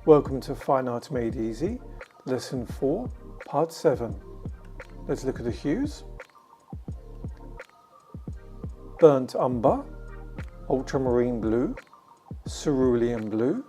Welcome to Fine Art Made Easy, Lesson 4, Part 7. Let's look at the hues. Burnt umber, ultramarine blue, cerulean blue,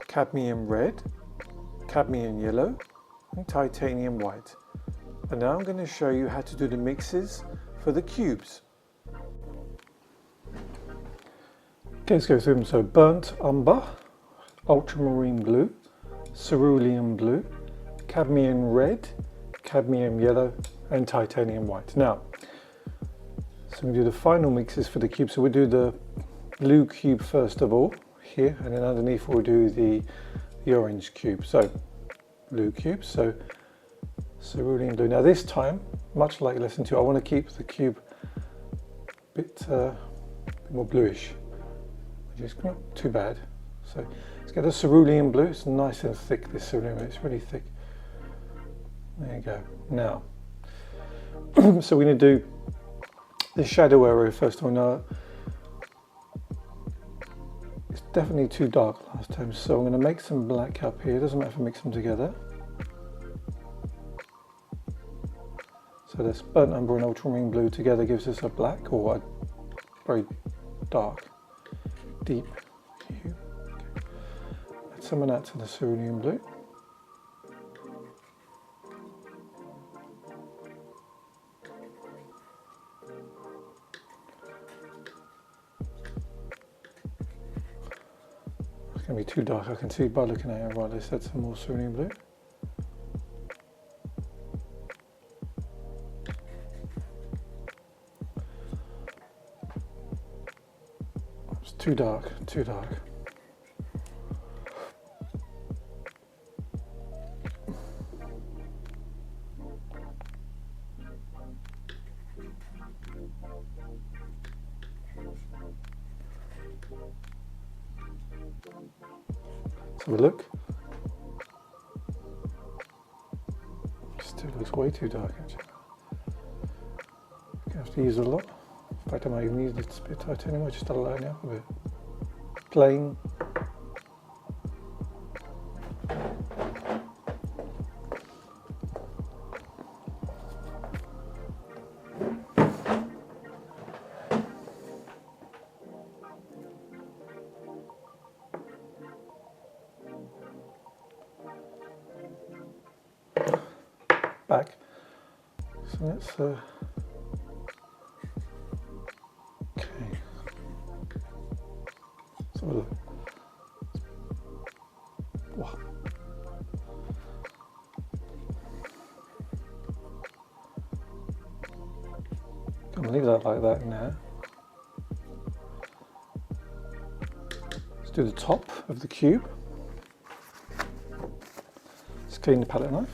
cadmium red, cadmium yellow, and titanium white. And now I'm going to show you how to do the mixes for the cubes. Okay, let's go through them. So burnt umber, ultramarine blue, cerulean blue, cadmium red, cadmium yellow, and titanium white. Now, so we do the final mixes for the cube. So we do the blue cube first of all, here, and then underneath we'll do the orange cube. So blue cube, so cerulean blue. Now this time, much like lesson 2, I want to keep the cube a bit more bluish, which is not too bad. So let's get the cerulean blue. It's nice and thick, this cerulean blue. It's really thick. There you go. Now, so we're going to do the shadow area first of all. Now, it's definitely too dark last time, so I'm going to make some black up here. It doesn't matter if I mix them together. So this burnt umber and ultramarine blue together gives us a black, or a very dark, deep hue. Add some of that to the cerulean blue. It's going to be too dark, I can see by looking at it. Right, let's add some more cerulean blue. It's too dark, too dark. Let's have a look. Still looks way too dark actually. I'm going to have to use a lot. In fact, I might even use this bit of titanium, just to line it up a bit. Plain. Back. So let's okay. So look. Wow. Can't leave that like that now. Let's do the top of the cube. Let's clean the palette knife.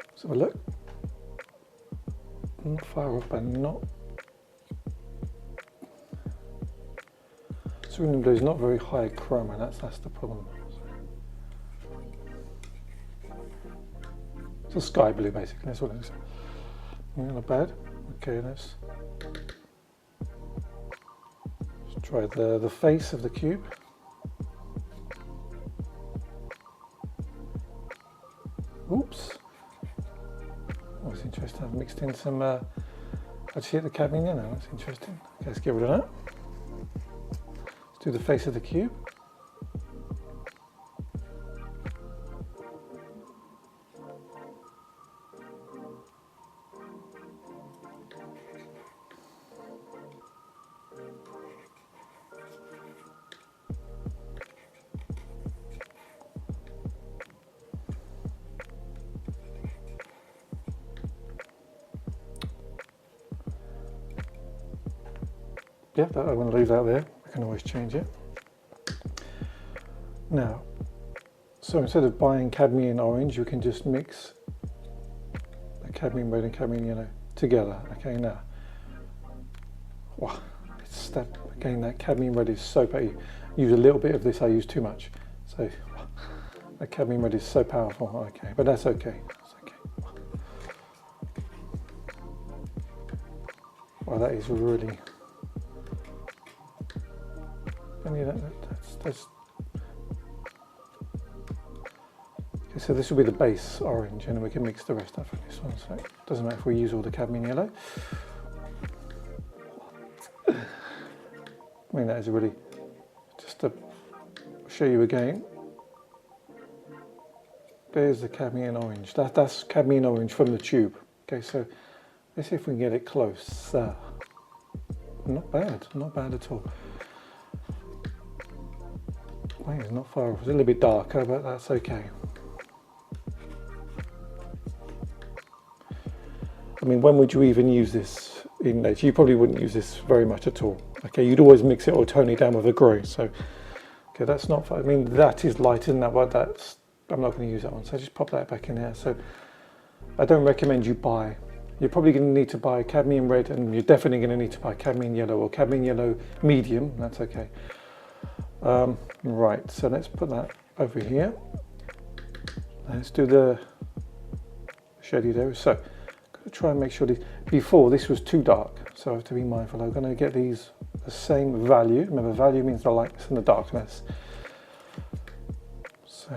Let's have a look. Not far off, but not. Cerulean blue is not very high chroma, that's the problem. It's a sky blue basically, that's what it is. Not bad. Okay, let's try the face of the cube. Oops. Oh, that's interesting. I've mixed in some actually the cadmium yellow. That's interesting. Okay, let's get rid of that. Let's do the face of the cube. Yeah, I'm going to leave that there. I can always change it. Now, so instead of buying cadmium orange, you can just mix the cadmium red and cadmium yellow together. Okay, now, wow, it's step. Again, that cadmium red is so powerful. Use a little bit of this, I use too much. So that cadmium red is so powerful. Okay, but that's okay. That's okay. Well, that is really. I mean, that's. Okay, so this will be the base orange, and then we can mix the rest up in this one. So it doesn't matter if we use all the cadmium yellow. I mean, that is really, just to show you again, there's the cadmium orange. That's cadmium orange from the tube. Okay, so let's see if we can get it close. Not bad at all. Wait, it's not far off. It's a little bit darker, but that's okay. I mean, when would you even use this in nature? You probably wouldn't use this very much at all. Okay, you'd always mix it or tone it down with a grey. So, okay, that's not. I mean, that is light, isn't that? But that's. I'm not going to use that one. So just pop that back in there. So, I don't recommend you buy. You're probably going to need to buy cadmium red, and you're definitely going to need to buy cadmium yellow or cadmium yellow medium. That's okay. Right. So let's put that over here. Let's do the shady there. So. Try and make sure before this was too dark, so I have to be mindful. I'm going to get these the same value. Remember, value means the lightness and the darkness. So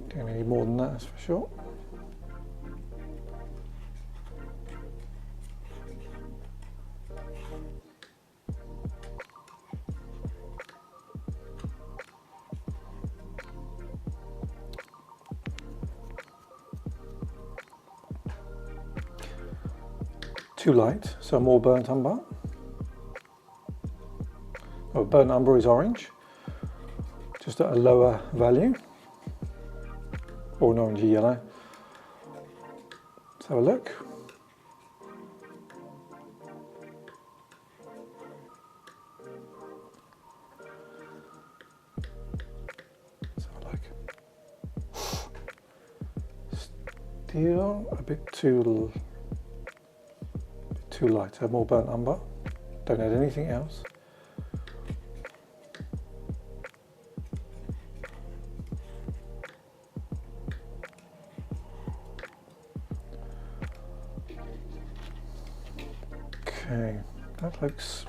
don't need more than that, that's for sure. Too light, so more burnt umber. Oh, burnt umber is orange, just at a lower value, or an orangey yellow. Let's have a look. Let's have a look. Still a bit too light, more burnt umber. Don't add anything else. Okay, that looks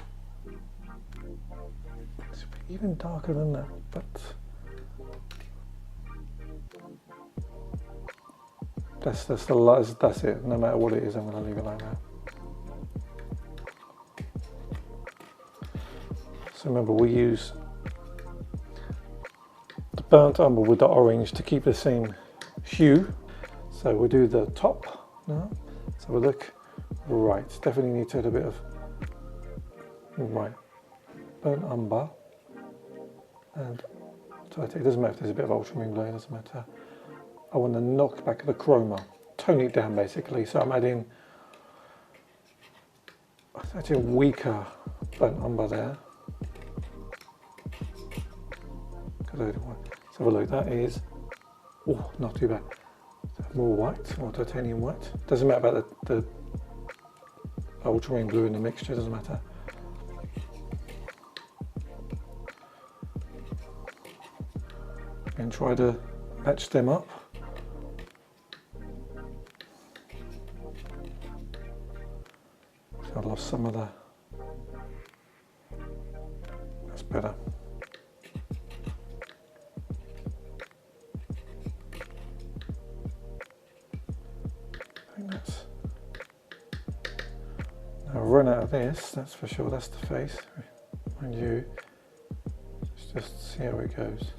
even darker than that, but that's it. No matter what it is, I'm going to leave it like that. So remember, we use the burnt umber with the orange to keep the same hue. So we'll do the top now. So we'll look right. Definitely need to add a bit of right burnt umber, and so it doesn't matter if there's a bit of ultramarine blue. It doesn't matter. I want to knock back the chroma, tone it down basically. So I'm adding actually a weaker burnt umber there. Let's have a look. That is, oh, not too bad. More white, more titanium white. Doesn't matter about the ultramarine blue in the mixture. Doesn't matter. And try to match them up. So I lost some of the. That's better. I'll run out of this, that's for sure. That's the face. Mind you, let's just see how it goes.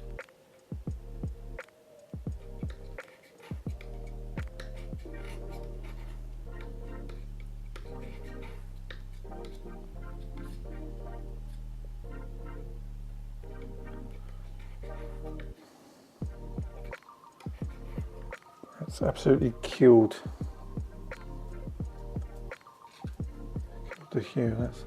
That's absolutely killed the hue. That's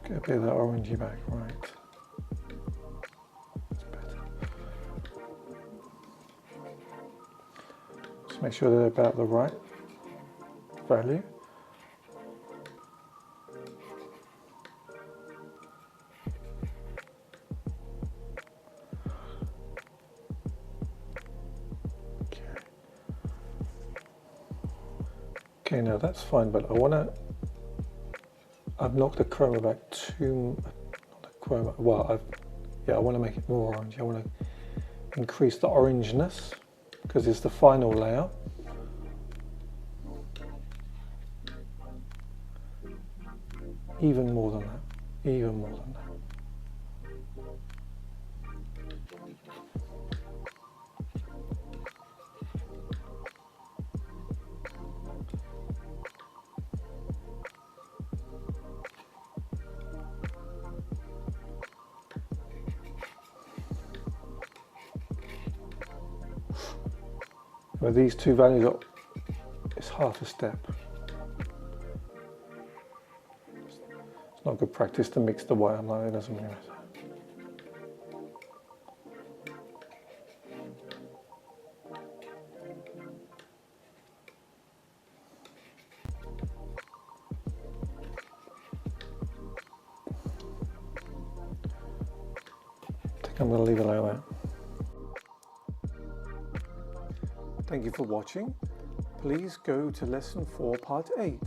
get a bit of that orangey back, right? make sure they're about the right value. Okay, now that's fine, but I've knocked the chroma back too, not the chroma, well, I want to make it more orange. I want to increase the orangeness because it's the final layer. Even more than that, even more than that. Well, these two values are, it's half a step. It's not good practice to mix the white and light, it doesn't really matter. I think I'm going to leave it like that. Thank you for watching. Please go to lesson 4, part 8.